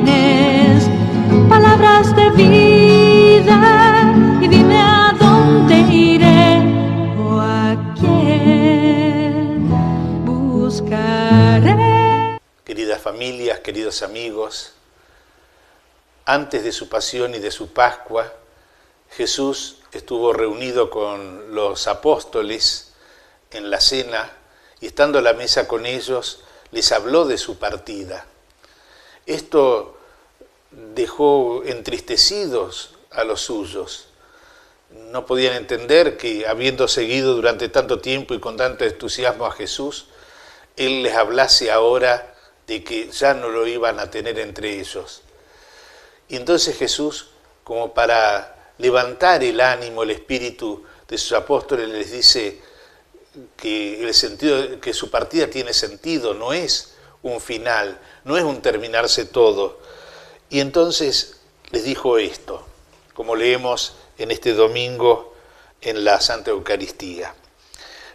tienes palabras de vida y dime a dónde iré o a quién buscaré. Queridas familias, queridos amigos, antes de su pasión y de su Pascua, Jesús estuvo reunido con los apóstoles en la cena y estando a la mesa con ellos les habló de su partida. Esto dejó entristecidos a los suyos. No podían entender que, habiendo seguido durante tanto tiempo y con tanto entusiasmo a Jesús, Él les hablase ahora de que ya no lo iban a tener entre ellos. Y entonces Jesús, como para levantar el ánimo, el espíritu de sus apóstoles, les dice que su partida tiene sentido, no es un final, no es un terminarse todo. Y entonces les dijo esto, como leemos en este domingo en la Santa Eucaristía.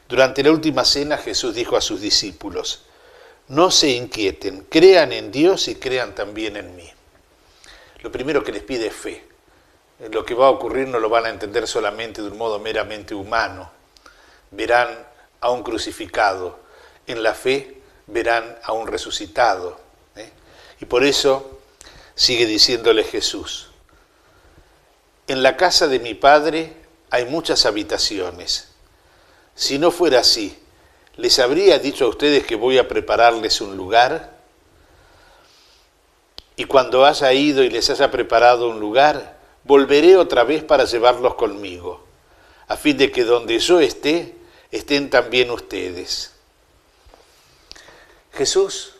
Durante la última cena Jesús dijo a sus discípulos: no se inquieten, crean en Dios y crean también en mí. Lo primero que les pide es fe. Lo que va a ocurrir no lo van a entender solamente de un modo meramente humano. Verán a un crucificado. En la fe verán a un resucitado. Y por eso sigue diciéndole Jesús: en la casa de mi Padre hay muchas habitaciones. Si no fuera así, ¿les habría dicho a ustedes que voy a prepararles un lugar? Y cuando haya ido y les haya preparado un lugar, volveré otra vez para llevarlos conmigo, a fin de que donde yo esté, estén también ustedes. Jesús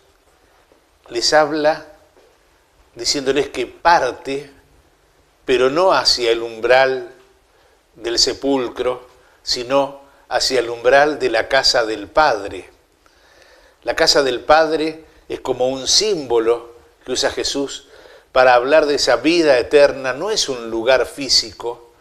les habla diciéndoles que parte, pero no hacia el umbral del sepulcro, sino hacia el umbral de la casa del Padre. La casa del Padre es como un símbolo que usa Jesús para hablar de esa vida eterna. No es un lugar físico,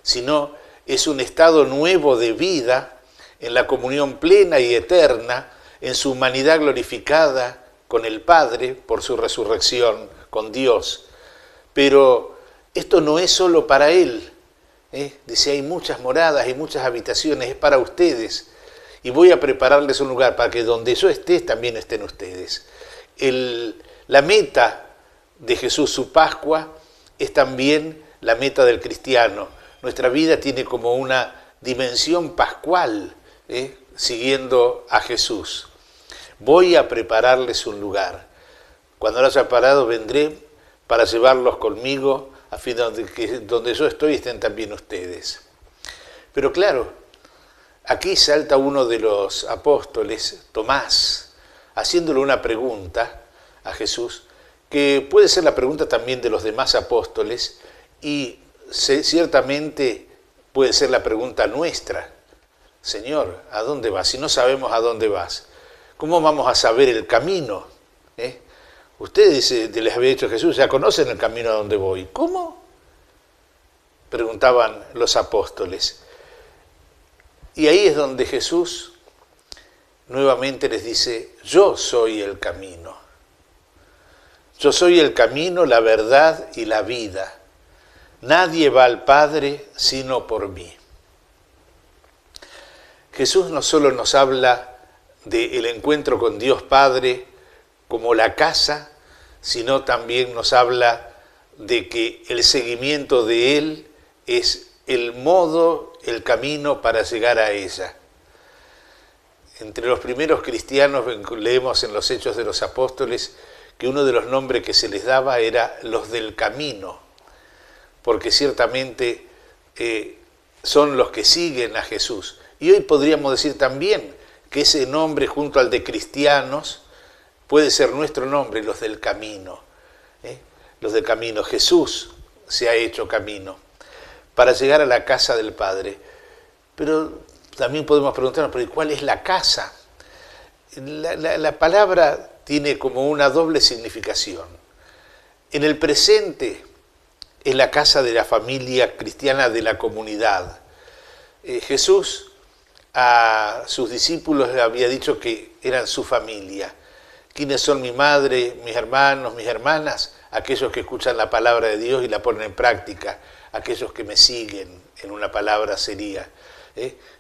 sino es un estado nuevo de vida en la comunión plena y eterna, en su humanidad glorificada con el Padre por su resurrección, con Dios. Pero esto no es solo para Él. Dice, hay muchas moradas y muchas habitaciones, es para ustedes. Y voy a prepararles un lugar para que donde yo esté también estén ustedes. La meta de Jesús, su Pascua, es también la meta del cristiano. Nuestra vida tiene como una dimensión pascual, siguiendo a Jesús. Voy a prepararles un lugar. Cuando lo haya parado, vendré para llevarlos conmigo, a fin de que donde yo estoy estén también ustedes. Pero claro, aquí salta uno de los apóstoles, Tomás, haciéndole una pregunta a Jesús, que puede ser la pregunta también de los demás apóstoles y ciertamente puede ser la pregunta nuestra. Señor, ¿a dónde vas? Si no sabemos a dónde vas, ¿cómo vamos a saber el camino? Ustedes, les había dicho Jesús, ya conocen el camino a donde voy. ¿Cómo? Preguntaban los apóstoles. Y ahí es donde Jesús nuevamente les dice, yo soy el camino. Yo soy el camino, la verdad y la vida. Nadie va al Padre sino por mí. Jesús no solo nos habla del encuentro con Dios Padre como la casa, sino también nos habla de que el seguimiento de Él es el modo, el camino para llegar a ella. Entre los primeros cristianos leemos en los Hechos de los Apóstoles que uno de los nombres que se les daba era los del camino, porque ciertamente son los que siguen a Jesús. Y hoy podríamos decir también que ese nombre junto al de cristianos puede ser nuestro nombre, los del camino. Los del camino. Jesús se ha hecho camino para llegar a la casa del Padre. Pero también podemos preguntarnos, ¿pero cuál es la casa? La palabra tiene como una doble significación. En el presente es la casa de la familia cristiana, de la comunidad. Jesús a sus discípulos le había dicho que eran su familia. ¿Quiénes son mi madre, mis hermanos, mis hermanas? aquellos que escuchan la palabra de Dios y la ponen en práctica, aquellos que me siguen, en una palabra sería.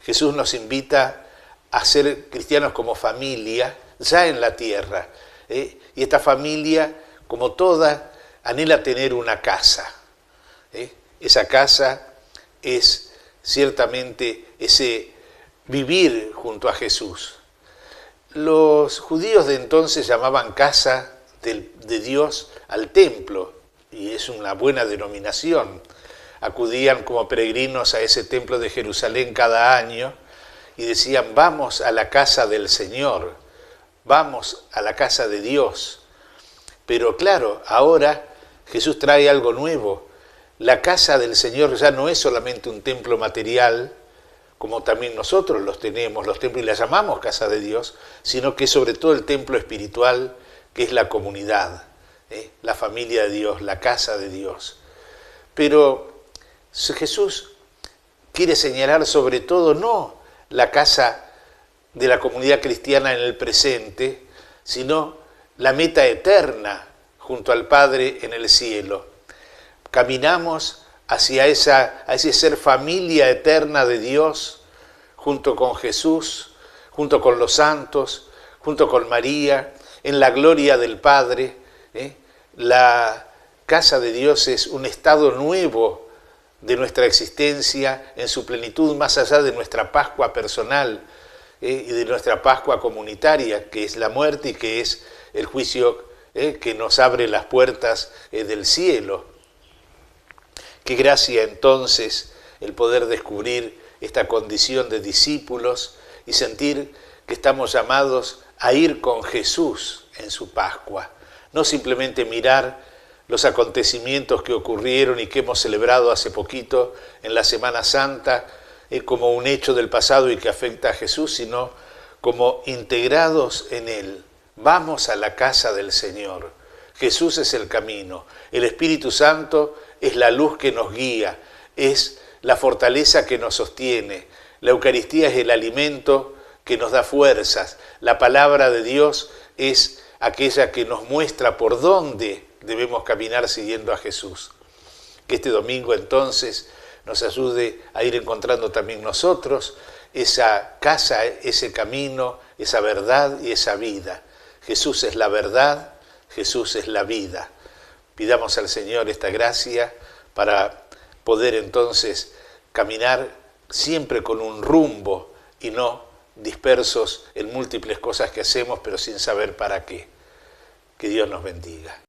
Jesús nos invita a ser cristianos como familia, ya en la tierra. Y esta familia, como toda, anhela tener una casa. Esa casa es ciertamente ese vivir junto a Jesús. Los judíos de entonces llamaban casa de Dios al templo, y es una buena denominación. Acudían como peregrinos a ese templo de Jerusalén cada año y decían: vamos a la casa del Señor, vamos a la casa de Dios. Pero claro, ahora Jesús trae algo nuevo. La casa del Señor ya no es solamente un templo material, como también nosotros los tenemos, los templos, y la llamamos casa de Dios, sino que es sobre todo el templo espiritual, que es la comunidad, la familia de Dios, la casa de Dios. Pero Jesús quiere señalar sobre todo no la casa de la comunidad cristiana en el presente, sino la meta eterna junto al Padre en el cielo. Caminamos hacia ese ser familia eterna de Dios, junto con Jesús, junto con los santos, junto con María, en la gloria del Padre. La casa de Dios es un estado nuevo de nuestra existencia en su plenitud, más allá de nuestra Pascua personal y de nuestra Pascua comunitaria, que es la muerte y que es el juicio que nos abre las puertas del cielo. Qué gracia entonces el poder descubrir esta condición de discípulos y sentir que estamos llamados a ir con Jesús en su Pascua. No simplemente mirar los acontecimientos que ocurrieron y que hemos celebrado hace poquito en la Semana Santa como un hecho del pasado y que afecta a Jesús, sino como integrados en Él. Vamos a la casa del Señor. Jesús es el camino. El Espíritu Santo es la luz que nos guía, es la fortaleza que nos sostiene. La Eucaristía es el alimento que nos da fuerzas. La palabra de Dios es aquella que nos muestra por dónde debemos caminar siguiendo a Jesús. Que este domingo entonces nos ayude a ir encontrando también nosotros esa casa, ese camino, esa verdad y esa vida. Jesús es la verdad, Jesús es la vida. Pidamos al Señor esta gracia para poder entonces caminar siempre con un rumbo y no dispersos en múltiples cosas que hacemos, pero sin saber para qué. Que Dios nos bendiga.